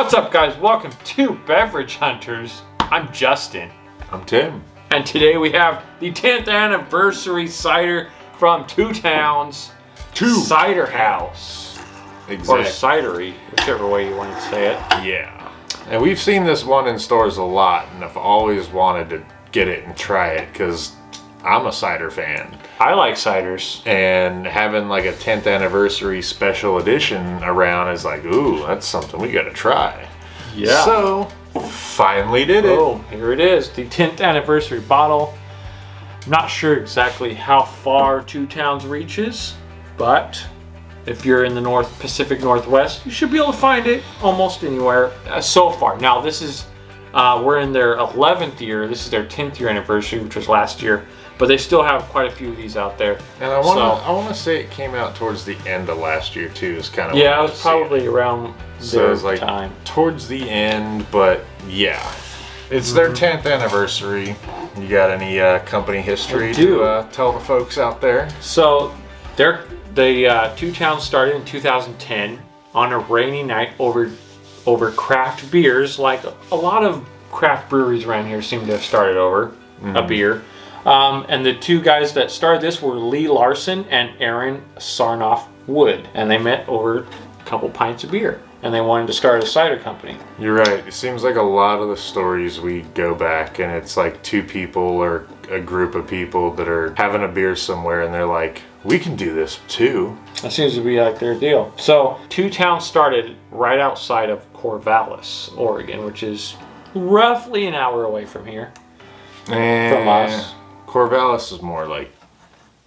What's up, guys? Welcome to Beverage Hunters. I'm Justin. I'm Tim. And today we have the 10th anniversary cider from Two Towns Cider House. Exactly. Or cidery, whichever way you want to say it. Yeah. And we've seen this one in stores a lot, and I've always wanted to get it and try it because I'm a cider fan. I like ciders. And having like a 10th anniversary special edition around is like, ooh, that's something we gotta try. Yeah. So, finally did it. Oh, here it is, the 10th anniversary bottle. I'm not sure exactly how far Two Towns reaches, but if you're in the Pacific Northwest, you should be able to find it almost anywhere so far. Now, this is, we're in their 11th year. This is their 10th year anniversary, which was last year. But they still have quite a few of these out there. And I want to say it came out towards the end of last year too. Is kind of yeah, it was probably around their like time. Towards the end, but yeah, it's their 10th anniversary. You got any company history to tell the folks out there? So, Two Towns started in 2010 on a rainy night over craft beers. Like a lot of craft breweries around here seem to have started over a beer. And the two guys that started this were Lee Larson and Aaron Sarnoff Wood. And they met over a couple pints of beer. And they wanted to start a cider company. You're right. It seems like a lot of the stories we go back and it's like two people or a group of people that are having a beer somewhere and they're like, we can do this too. That seems to be like their deal. So Two Towns started right outside of Corvallis, Oregon, which is roughly an hour away from here. From us. Corvallis is more like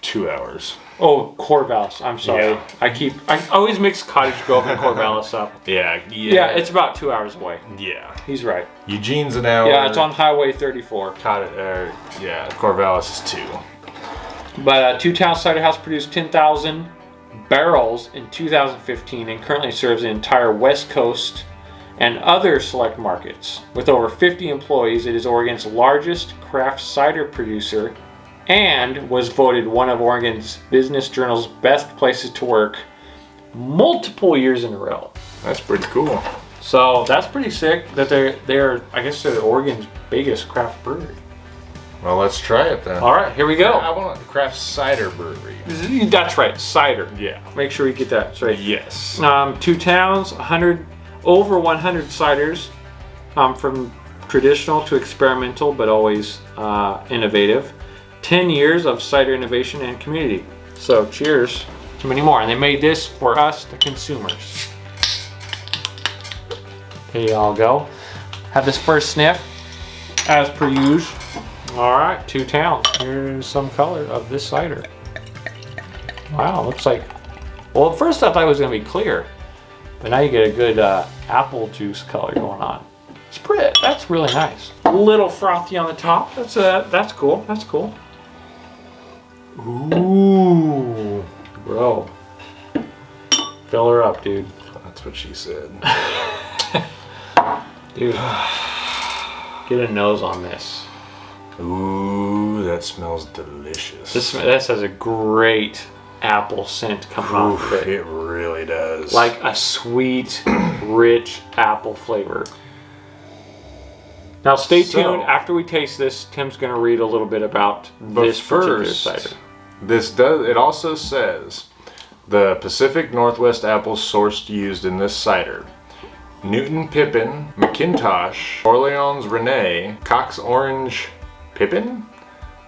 2 hours. Oh, Corvallis. I'm sorry. Yeah. I always mix Cottage Grove and Corvallis up. Yeah, it's about 2 hours away. Yeah. He's right. Eugene's an hour. Yeah, it's on Highway 34. Corvallis is 2. But Two Towns Cider House produced 10,000 barrels in 2015 and currently serves the entire West Coast and other select markets. With over 50 employees, it is Oregon's largest craft cider producer and was voted one of Oregon's Business Journal's best places to work multiple years in a row. That's pretty cool. So that's pretty sick that they're I guess they're Oregon's biggest craft brewery. Well, let's try it then. All right, here we go. I want a craft cider brewery. That's right, cider. Yeah. Make sure you get that straight. Yes. Two Towns, over 100 ciders, from traditional to experimental, but always innovative. 10 years of cider innovation and community. So cheers to many more. And they made this for us, the consumers. Here y'all go. Have this first sniff, as per usual. All right, Two Towns. Here's some color of this cider. Wow, looks like, well, at first I thought it was gonna be clear. But now you get a good apple juice color going on. It's pretty. That's really nice. A little frothy on the top. That's cool. That's cool. Ooh, bro. Fill her up, dude. That's what she said. Dude, get a nose on this. Ooh, that smells delicious. This has a great apple scent coming off of it. It really does. Like a sweet, rich apple flavor. Now stay tuned. After we taste this, Tim's going to read a little bit about this particular cider. It also says the Pacific Northwest apples sourced used in this cider: Newton Pippin, McIntosh, Orleans Rene, Cox Orange Pippin,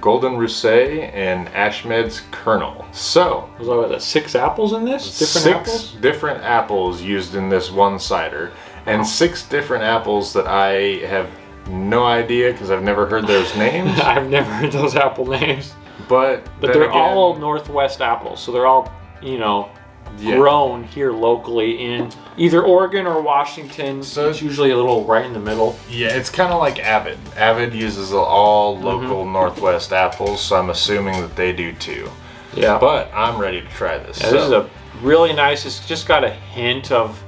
Golden Rousset, and Ashmed's Kernel. So, was there 6 apples in this? Six different apples used in this one cider, and 6 different apples that I have no idea because I've never heard those names. I've never heard those apple names. But they're all Northwest apples, so they're all, grown here locally in either Oregon or Washington. So it's usually a little right in the middle. Yeah, it's kind of like Avid. Avid uses all local Northwest apples, so I'm assuming that they do too. Yeah. But I'm ready to try this. Yeah, this is a really nice. It's just got a hint of,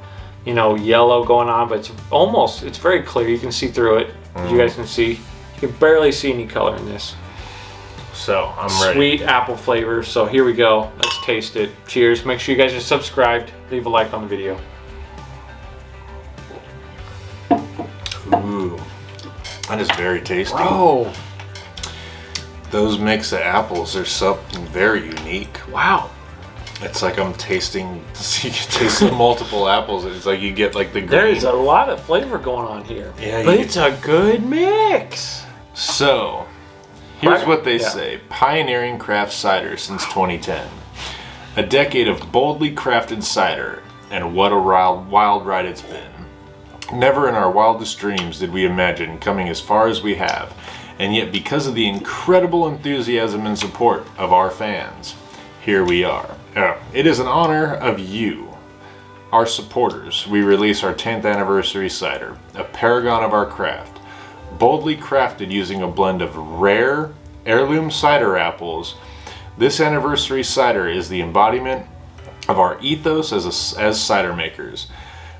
yellow going on, but it's very clear. You can see through it. As you guys can see, you can barely see any color in this. So I'm ready. Sweet apple flavor. So here we go. Let's taste it. Cheers. Make sure you guys are subscribed. Leave a like on the video. Ooh, that is very tasty. Bro. Those mix of apples are something very unique. Wow. It's like I'm tasting, you can taste the multiple apples. It's like you get like the green. There's a lot of flavor going on here. Yeah, but it's a good mix. So, here's what they Yeah. say. Pioneering craft cider since 2010. A decade of boldly crafted cider, and what a wild ride it's been. Never in our wildest dreams did we imagine coming as far as we have, and yet because of the incredible enthusiasm and support of our fans, here we are. It is an honor of you, our supporters. We release our 10th anniversary cider, a paragon of our craft, boldly crafted using a blend of rare heirloom cider apples. This anniversary cider is the embodiment of our ethos as cider makers.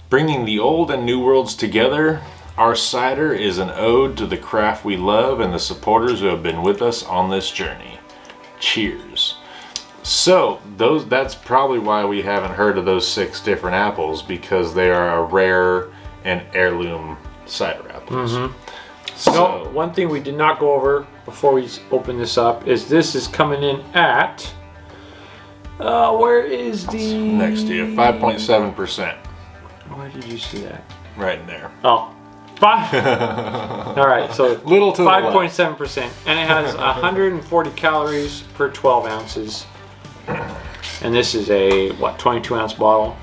Bringing the old and new worlds together, our cider is an ode to the craft we love and the supporters who have been with us on this journey. Cheers. So, that's probably why we haven't heard of those 6 different apples, because they are a rare and heirloom cider apples. So, No, one thing we did not go over before we open this up is this is coming in at, where is the... next to you, 5.7%. Where did you see that? Right in there. Oh, 5. All right, so Little to the left. 5.7%, and it has 140 calories per 12 ounces. And this is a, 22 ounce bottle?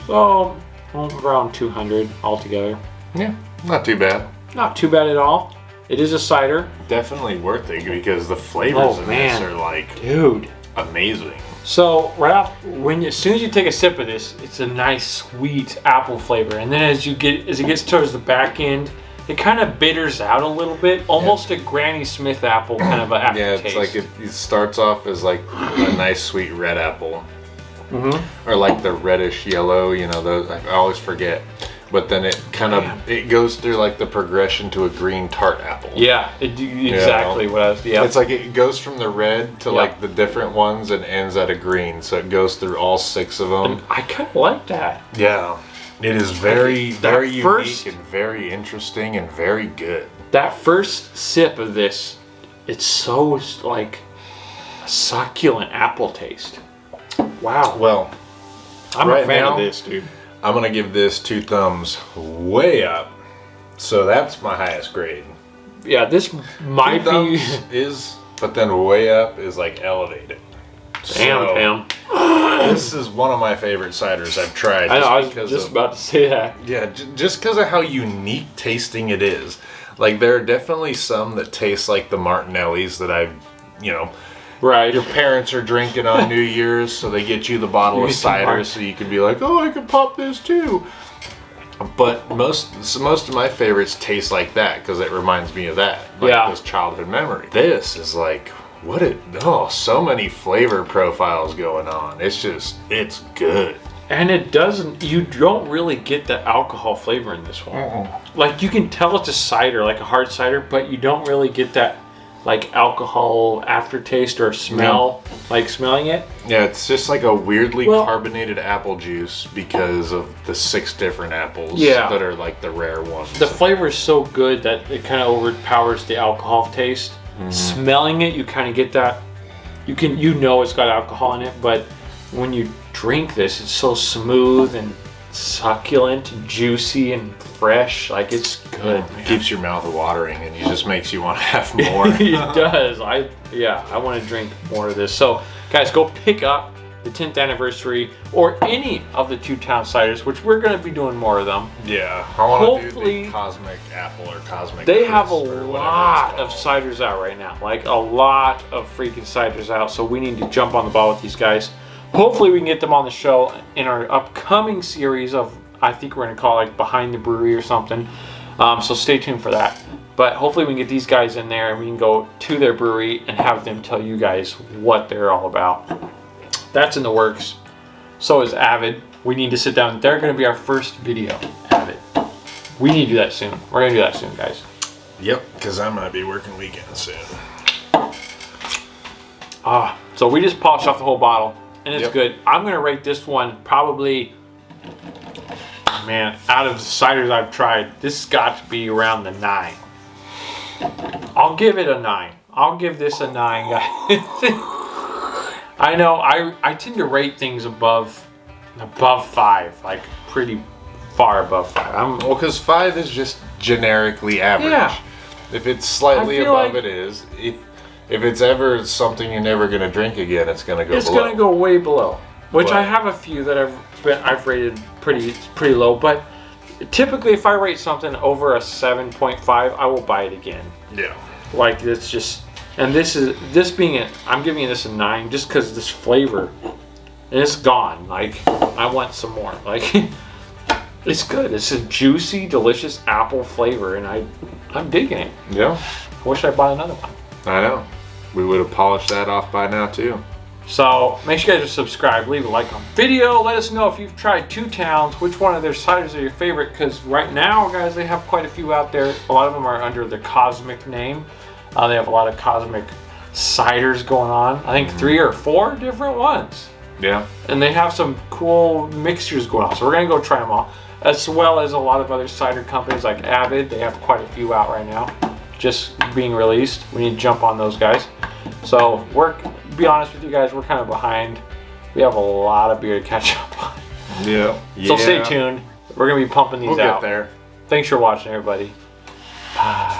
So, around 200 altogether. Yeah, not too bad. Not too bad at all. It is a cider. Definitely worth it because the flavors in this are like Dude. amazing. So right off, as soon as you take a sip of this, it's a nice sweet apple flavor, and then as it gets towards the back end, it kind of bitters out a little bit, almost a Granny Smith apple kind of an aftertaste. Yeah, it's like it starts off as like a nice sweet red apple, or like the reddish yellow. You know, those I always forget. But then it kind of it goes through like the progression to a green tart apple. Yeah, exactly what I was. Yeah, it's like it goes from the red to like the different ones and ends at a green, so it goes through all 6 of them. And I kind of like that. Yeah, it is very first- unique and very interesting and very good. That first sip of this, it's so like a succulent apple taste. Wow. Well, I'm right a fan now, of this, dude. I'm gonna give this 2 thumbs way up. So that's my highest grade. Yeah, this might 2 be. thumbs is, but then way up is like elevated. Damn. This is one of my favorite ciders I've tried. I know, I was just about to say that. Yeah, just because of how unique tasting it is. Like, there are definitely some that taste like the Martinellis that I've, Right. your parents are drinking on New Year's, so they get you the bottle of cider so you can be like, oh, I can pop this too. But most of my favorites taste like that because it reminds me of that. Like those childhood memories. This is like, so many flavor profiles going on. It's good. And you don't really get the alcohol flavor in this one. Like, you can tell it's a cider, like a hard cider, but you don't really get that like alcohol aftertaste or smell, like smelling it. Yeah, it's just like a weirdly carbonated apple juice because of the 6 different apples that are like the rare ones. The flavor is so good that it kind of overpowers the alcohol taste. Smelling it, you kind of get that. You know it's got alcohol in it, but when you drink this, it's so smooth and succulent, and juicy, and fresh. Like, it's good. It keeps your mouth watering, and it just makes you want to have more. It does. I want to drink more of this. So, guys, go pick up the 10th anniversary or any of the 2 Town ciders, which we're going to be doing more of them. Yeah, I want to do the Cosmic Apple or Cosmic. They have a lot of ciders out right now, like a lot of freaking ciders out. So we need to jump on the ball with these guys. Hopefully we can get them on the show in our upcoming series of, I think we're going to call it like Behind the Brewery or something. So stay tuned for that. But hopefully we can get these guys in there and we can go to their brewery and have them tell you guys what they're all about. That's in the works. So is Avid. We need to sit down. They're going to be our first video, Avid. We need to do that soon. We're going to do that soon, guys. Yep, because I might be working weekends soon. So we just polished off the whole bottle. And it's good. I'm going to rate this one probably man, out of the ciders I've tried, this has got to be around the 9. I'll give it a 9. I'll give this a 9, guys. I know I tend to rate things above 5, like pretty far above 5. Well, because 5 is just generically average. Yeah. If it's slightly above, like it is. If it's ever something you're never gonna drink again, it's gonna go. It's below. gonna go way below. Which But- I have a few that I've rated pretty low, but typically if I rate something over a 7.5, I will buy it again. Yeah. Like it's just, and I'm giving this a 9 just because this flavor, and it's gone. Like I want some more. Like it's good. It's a juicy, delicious apple flavor, and I'm digging it. Yeah. I wish I bought another one. I know. We would have polished that off by now too. So make sure you guys are subscribed, leave a like on the video, let us know if you've tried Two Towns, which one of their ciders are your favorite, because right now, guys, they have quite a few out there. A lot of them are under the Cosmic name. They have a lot of Cosmic ciders going on. I think 3 or 4 different ones. Yeah. And they have some cool mixtures going on, so we're going to go try them all. As well as a lot of other cider companies like Avid. They have quite a few out right now, just being released. We need to jump on those guys. So to be honest with you guys, we're kind of behind. We have a lot of beer to catch up on. Yeah. So stay tuned. We're going to be pumping these out. We'll get there. Thanks for watching, everybody. Bye.